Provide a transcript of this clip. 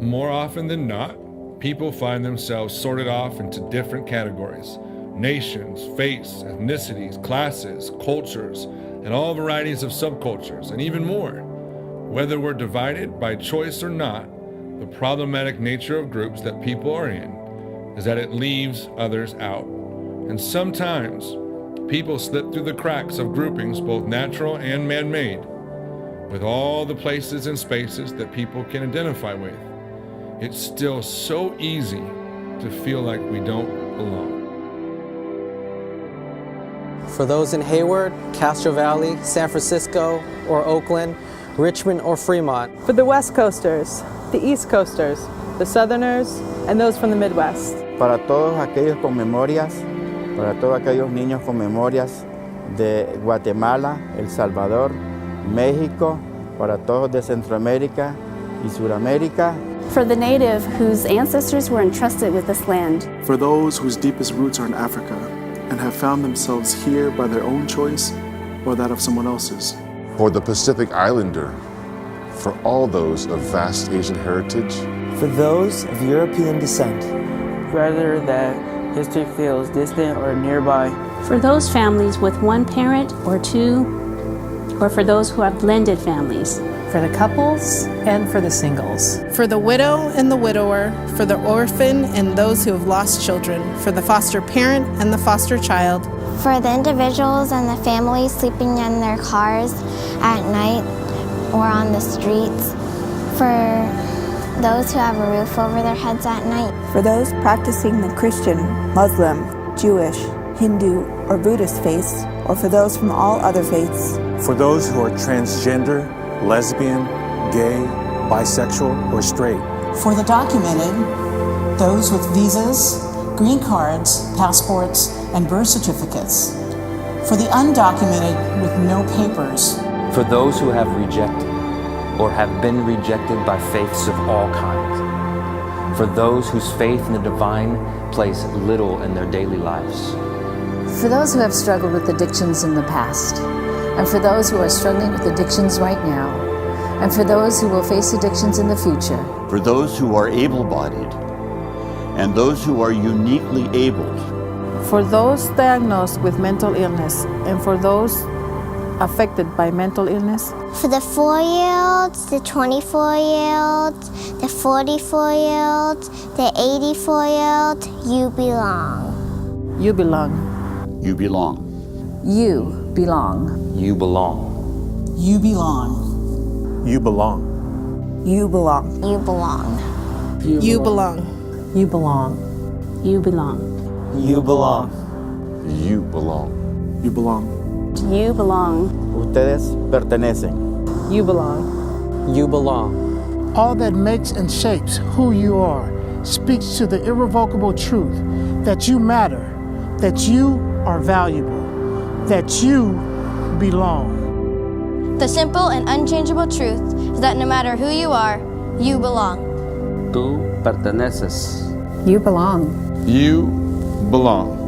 More often than not, people find themselves sorted off into different categories: nations, faiths, ethnicities, classes, cultures, and all varieties of subcultures, and even more. Whether we're divided by choice or not, the problematic nature of groups that people are in is that it leaves others out. And sometimes, people slip through the cracks of groupings, both natural and man-made. With all the places and spaces that people can identify with, it's still so easy to feel like we don't belong. For those in Hayward, Castro Valley, San Francisco, or Oakland, Richmond or Fremont. For the West Coasters, the East Coasters, the Southerners, and those from the Midwest. Para todos aquellos con memorias, para todos aquellos niños con memorias de Guatemala, El Salvador, México, para todos de Centroamérica y Suramérica. For the native whose ancestors were entrusted with this land. For those whose deepest roots are in Africa and have found themselves here by their own choice or that of someone else's. For the Pacific Islander, for all those of vast Asian heritage. For those of European descent. Whether that history feels distant or nearby. For those families with one parent or two, or for those who have blended families. For the couples and for the singles. For the widow and the widower, for the orphan and those who have lost children, for the foster parent and the foster child. For the individuals and the families sleeping in their cars at night or on the streets. For those who have a roof over their heads at night. For those practicing the Christian, Muslim, Jewish, Hindu, or Buddhist faiths, or for those from all other faiths. For those who are transgender, lesbian, gay, bisexual, or straight. For the documented, those with visas, green cards, passports, and birth certificates. For the undocumented with no papers. For those who have rejected or have been rejected by faiths of all kinds. For those whose faith in the divine plays little in their daily lives. For those who have struggled with addictions in the past. And for those who are struggling with addictions right now, and for those who will face addictions in the future. For those who are able-bodied, and those who are uniquely abled. For those diagnosed with mental illness, and for those affected by mental illness. For the 4-year-olds, the 24-year-olds, the 44-year-olds, the 84-year-olds, you belong. You belong. You belong. You belong. You belong. You belong. You belong. You belong. You belong. You belong. You belong. You belong. You belong. You belong. You belong. You belong. Ustedes pertenecen. You belong. You belong. All that makes and shapes who you are speaks to the irrevocable truth that you matter, that you are valuable, that you belong. The simple and unchangeable truth is that no matter who you are, you belong. Tú perteneces. You belong. You belong.